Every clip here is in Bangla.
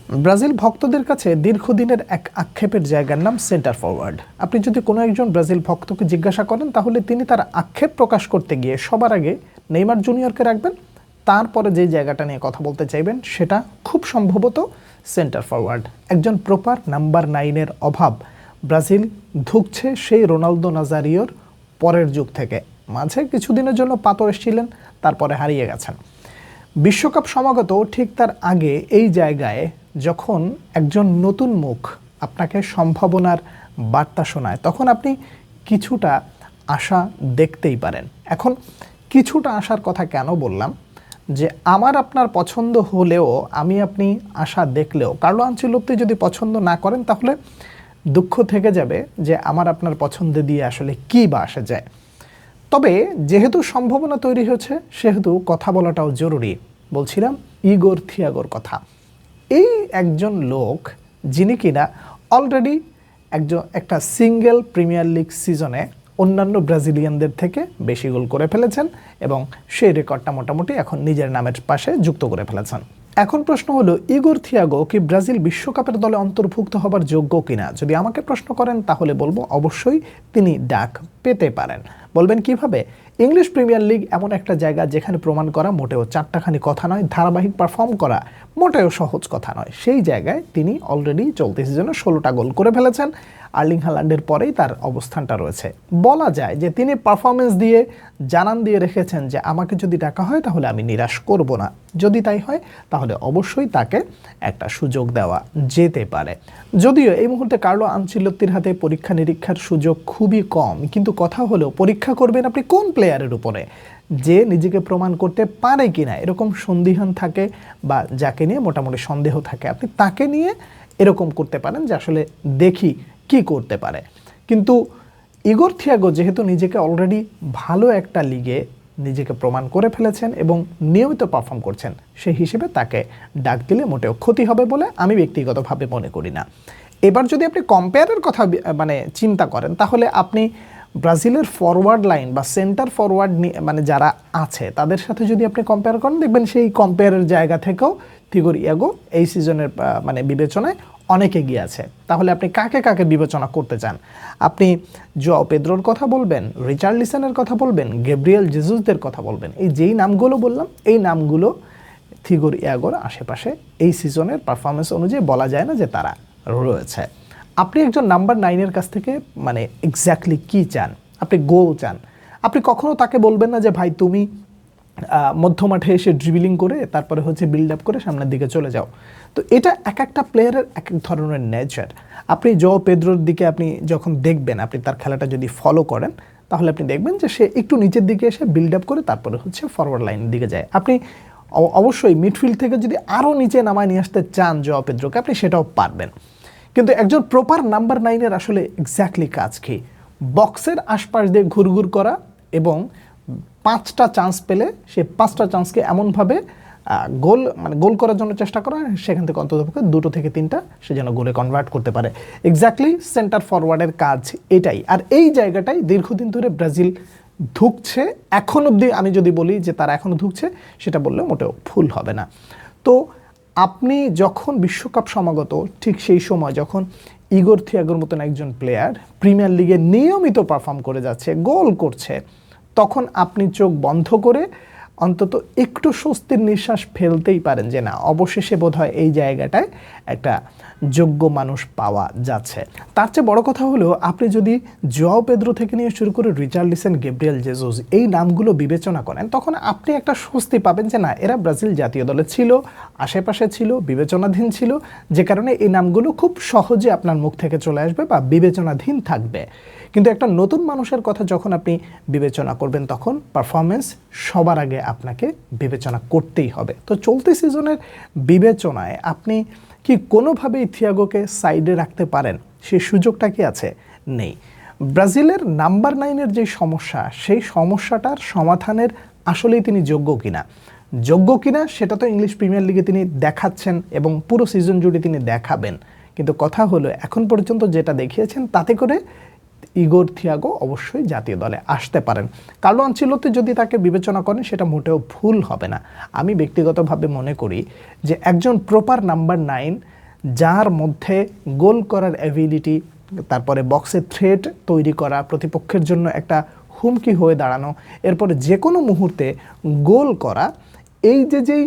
ব্রাজিল ভক্তদের কাছে দীর্ঘদিনের এক আক্ষেপের জায়গার নাম সেন্টার ফরওয়ার্ড। আপনি যদি কোনো একজন ব্রাজিল ভক্তকে জিজ্ঞাসা করেন তাহলে তিনি তার আক্ষেপ প্রকাশ করতে গিয়ে সবার আগে নেইমার জুনিয়রকে রাখবেন, তারপরে যে জায়গাটা নিয়ে কথা বলতে চাইবেন সেটা খুব সম্ভবত সেন্টার ফরওয়ার্ড। একজন প্রপার নাম্বার 9-এর অভাব ব্রাজিল ধুঁকছে সেই রোনালদো নাজারিওর পরের যুগ থেকে। মাঝে কিছুদিনের জন্য পাতো এসেছিলেন, তারপরে হারিয়ে গেছেন। বিশ্বকাপ সমাগত ঠিক তার আগে এই জায়গায় যখন একজন নতুন মুখ আপনাকে সম্ভাবনার বার্তা শোনায়, তখন আপনি কিছুটা আশা দেখতেই পারেন। এখন কিছুটা আশার কথা কেন বললাম, যে আমার আপনার পছন্দ হলেও আমি আপনি আশা দেখলেও কার্লো আনচেলত্তি যদি পছন্দ না করেন তাহলে দুঃখ থেকে যাবে যে আমার আপনার পছন্দ দিয়ে আসলে কী বা আসে যায়। তবে যেহেতু সম্ভাবনা তৈরি হয়েছে সেহেতু কথা বলাটাও জরুরি। বলছিলাম ইগোর থিয়াগোর কথা। এই একজন লোক যিনি কিনা অলরেডি একটা সিঙ্গেল প্রিমিয়ার লিগ সিজনে অন্যান্য ব্রাজিলিয়ানদের থেকে বেশি গোল করে ফেলেছেন এবং সেই রেকর্ডটা মোটামুটি এখন নিজের নামের পাশে যুক্ত করে ফেলেছেন। এখন প্রশ্ন হলো, ইগোর থিয়াগো কি ব্রাজিল বিশ্বকাপের দলে অন্তর্ভুক্ত হবার যোগ্য কিনা? যদি আমাকে প্রশ্ন করেন তাহলে বলবো অবশ্যই তিনি ডাক পেতে পারেন। বলবেন কিভাবে? ইংলিশ প্রিমিয়ার লিগ এমন একটা জায়গা যেখানে প্রমাণ করা মোটেও চারটাখানি কথা নয়, ধারাবাহিক পারফর্ম করা মোটেও সহজ কথা নয়। সেই জায়গায় তিনি অলরেডি চলতি সিজনে 16টা গোল করে ফেলেছেন। আর্লিং হাল্যান্ডের পরেই তার অবস্থানটা রয়েছে। বলা যায় যে তিনি পারফরমেন্স দিয়ে জানান দিয়ে রেখেছেন যে আমাকে যদি ডাকা হয় তাহলে আমি নিরাশ করব না। যদি তাই হয় তাহলে অবশ্যই তাকে একটা সুযোগ দেওয়া যেতে পারে। যদিও এই মুহূর্তে কার্লো আনচেলত্তির হাতে পরীক্ষা নিরীক্ষার সুযোগ খুবই কম, কিন্তু কথা হলো পরীক্ষা করবেন আপনি কোন প্লেয়ারের উপরে, যে নিজেকে প্রমাণ করতে পারে কিনা এরকম সন্দিহান থাকে বা যাকে নিয়ে মোটামুটি সন্দেহ থাকে, আপনি তাকে নিয়ে এরকম করতে পারেন যে আসলে দেখি কি করতে পারে। কিন্তু ইগোর থিয়াগো যেহেতু নিজেকে অলরেডি ভালো একটা লিগে নিজেকে প্রমাণ করে ফেলেছেন এবং নিয়মিত পারফর্ম করছেন, সেই হিসেবে তাকে ডাক দিলে মোটেও ক্ষতি হবে বলে আমি ব্যক্তিগতভাবে মনে করি না। এবার যদি আপনি কম্পেয়ারের কথা চিন্তা করেন তাহলে আপনি ব্রাজিলের ফরওয়ার্ড লাইন বা সেন্টার ফরওয়ার্ড যারা আছে তাদের সাথে যদি আপনি কম্পেয়ার করেন, দেখবেন সেই কম্পেয়ারের জায়গা থেকেও থিগোর ইয়াগো এই সিজনের বিবেচনায় অনেক এগিয়ে আছে। তাহলে আপনি কাকে কাকে বিবেচনা করতে চান? আপনি জোয়াও পেদ্রোর কথা বলবেন, রিচার্লিসনের কথা বলবেন, গ্যাব্রিয়েল জেসুসদের কথা বলবেন? এই যেই নামগুলো বললাম এই নামগুলো থিগোর ইয়াগোর আশেপাশে এই সিজনের পারফরমেন্স অনুযায়ী বলা যায় না যে তারা রয়েছে। আপনি একজন নাম্বার 9-এর কাছ থেকে এক্স্যাক্টলি কী চান? আপনি গোল চান। আপনি কখনো তাকে বলবেন না যে ভাই তুমি মধ্য মাঠে এসে ড্রিবলিং করে তারপরে বিল্ড আপ করে সামনের দিকে চলে যাও। তো এটা এক একটা প্লেয়ারের এক এক ধরনের নেচার। আপনি জোয়াও পেদ্রোর দিকে আপনি যখন দেখবেন, আপনি তার খেলাটা যদি ফলো করেন তাহলে আপনি দেখবেন যে সে একটু নিচের দিকে এসে বিল্ড আপ করে তারপরে ফরওয়ার্ড লাইনের দিকে যায়। আপনি অবশ্যই মিডফিল্ড থেকে যদি আরও নিচে নামায় নিয়ে আসতে চান জোয়াও পেদ্রোকে, আপনি সেটাও পারবেন। কিন্তু একজন প্রপার নাম্বার 9-এর আসলে এক্স্যাক্টলি কাজ কি? বক্সের আশপাশ দিয়ে ঘুরঘুর করা এবং 5টা চান্স পেলে সে 5টা চান্সকে এমনভাবে গোল করার জন্য চেষ্টা করা, সেখান থেকে অন্ততপক্ষে 2 থেকে 3টা সে যেন গোলে কনভার্ট করতে পারে। এক্স্যাক্টলি সেন্টার ফরওয়ার্ডের কাজ এটাই। আর এই জায়গাটাই দীর্ঘদিন ধরে ব্রাজিল ধুঁকছে। এখন অবধি আমি যদি বলি যে তারা এখনও ধুঁকছে, সেটা বললে মোটেও ভুল হবে না। তো আপনি যখন বিশ্বকাপ সমাগত ঠিক সেই সময় যখন ইগোর থিয়াগোর মতন একজন প্লেয়ার প্রিমিয়ার লিগে নিয়মিত পারফর্ম করে যাচ্ছে, গোল করছে, তখন আপনি চোখ বন্ধ করে অন্তত একটু স্বস্তির নিঃশ্বাস ফেলতেই পারেন যে না, অবশেষে বোধহয় এই জায়গাটায় একটা যোগ্য মানুষ পাওয়া যাচ্ছে। তার চেয়ে বড় কথা হলো, আপনি যদি জোয়াও পেদ্রো থেকে নিয়ে শুরু করে রিচার্লিসন, গ্যাব্রিয়েল জেসুস এই নামগুলো বিবেচনা করেন, তখন আপনি একটা স্বস্তি পাবেন যে না, এরা ব্রাজিল জাতীয় দলে ছিল, আশেপাশে ছিল, বিবেচনাধীন ছিল, যে কারণে এই নামগুলো খুব সহজে আপনার মুখ থেকে চলে আসবে বা বিবেচনাধীন থাকবে। কিন্তু একটা নতুন মানুষের কথা যখন আপনি বিবেচনা করবেন, তখন পারফরমেন্স সবার আগে আপনাকে বিবেচনা করতেই হবে। তো চলতি সিজনের বিবেচনায় আপনি কি কোনোভাবেই থিয়াগোকে সাইডে রাখতে পারেন? সেই সুযোগটা কি আছে? নেই। ব্রাজিলের নাম্বার 9-এর যে সমস্যা, সেই সমস্যাটার সমাধানের আসলেই তিনি যোগ্য কিনা সেটা তো ইংলিশ প্রিমিয়ার লিগে তিনি দেখাচ্ছেন এবং পুরো সিজন জুড়ে তিনি দেখাবেন। কিন্তু কথা হলো, এখন পর্যন্ত যেটা দেখিয়েছেন তাতে করে ইগোর থিয়াগো অবশ্যই জাতীয় দলে আসতে পারেন। কার্লো আনচেলত্তি যদি তাকে বিবেচনা করেন সেটা মোটেও ভুল হবে না। আমি ব্যক্তিগতভাবে মনে করি যে একজন প্রপার নাম্বার 9 যার মধ্যে গোল করার অ্যাবিলিটি, তারপরে বক্সে থ্রেট তৈরি করা, প্রতিপক্ষের জন্য একটা হুমকি হয়ে দাঁড়ানো, এরপরে যে কোনো মুহূর্তে গোল করা, এই যেই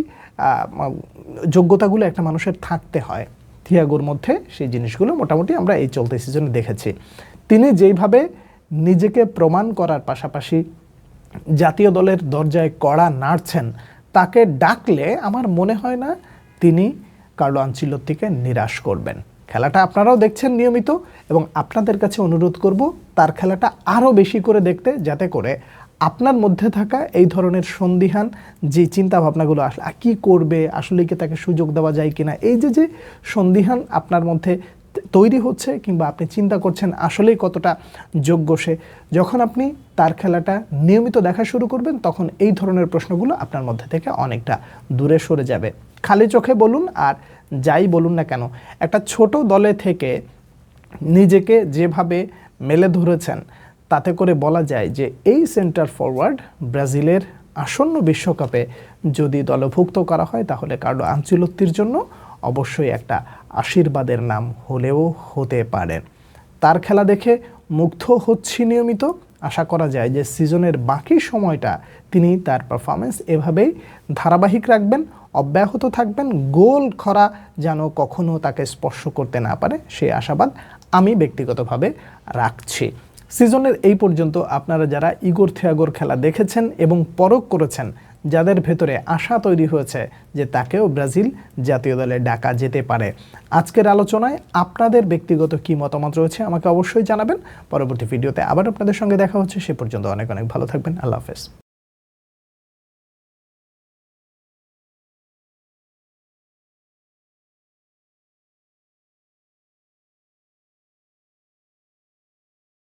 যোগ্যতাগুলো একটা মানুষের থাকতে হয়, থিয়াগোর মধ্যে সেই জিনিসগুলো মোটামুটি আমরা এই চলতি সিজনে দেখেছি। তিনি যেইভাবে নিজেকে প্রমাণ করার পাশাপাশি জাতীয় দলের দরজায় কড়া নাড়ছেন, তাকে ডাকলে আমার মনে হয় না তিনি কার্লো আনচেলত্তিকে নিরাশ করবেন। খেলাটা আপনারাও দেখছেন নিয়মিত, এবং আপনাদের কাছে অনুরোধ করব তার খেলাটা আরও বেশি করে দেখতে, যাতে করে আপনার মধ্যে থাকা এই ধরনের সন্দিহান যে চিন্তাভাবনাগুলো আসলে কী করবে, আসলে কি তাকে সুযোগ দেওয়া যায় কিনা, এই যে সন্দিহান আপনার মধ্যে তৈরি হচ্ছে কিংবা আপনি চিন্তা করছেন আসলেই কতটা যোগ্য সে, যখন আপনি তার খেলাটা নিয়মিত দেখা শুরু করবেন, তখন এই ধরনের প্রশ্নগুলো আপনার মধ্যে থেকে অনেকটা দূরে সরে যাবে। খালি চোখে বলুন আর যাই বলুন না কেন, একটা ছোট দলে থেকে নিজেকে যেভাবে মেলে ধরেছেন, তাতে করে বলা যায় যে এই সেন্টার ফরওয়ার্ড ব্রাজিলের আসন্ন বিশ্বকাপে যদি দলভুক্ত করা হয়, তাহলে কার্লো আনচেলত্তির জন্য অবশ্যই একটা আশীর্বাদের নাম হলেও হতে পারে। তার খেলা দেখে মুগ্ধ হচ্ছি নিয়মিত। আশা করা যায় যে সিজনের বাকি সময়টা তিনি তার পারফরমেন্স এভাবেই ধারাবাহিক রাখবেন, অব্যাহত থাকবেন, গোল খরা যেন কখনো তাকে স্পর্শ করতে না পারে, সেই আশাবাদ আমি ব্যক্তিগতভাবে রাখছি। সিজনের এই পর্যন্ত আপনারা যারা ইগোর থিয়াগোর খেলা দেখেছেন এবং পরখ করেছেন, যাদের ভেতরে আশা তৈরি হয়েছে যে তাকেও ব্রাজিল জাতীয় দলে ডাকা যেতে পারে, আজকের আলোচনায় আপনাদের ব্যক্তিগত কী মতামত রয়েছে আমাকে অবশ্যই জানাবেন। পরবর্তী ভিডিওতে আবার আপনাদের সঙ্গে দেখা হচ্ছে, সে পর্যন্ত অনেক অনেক ভালো থাকবেন। আল্লাহ হাফেজ।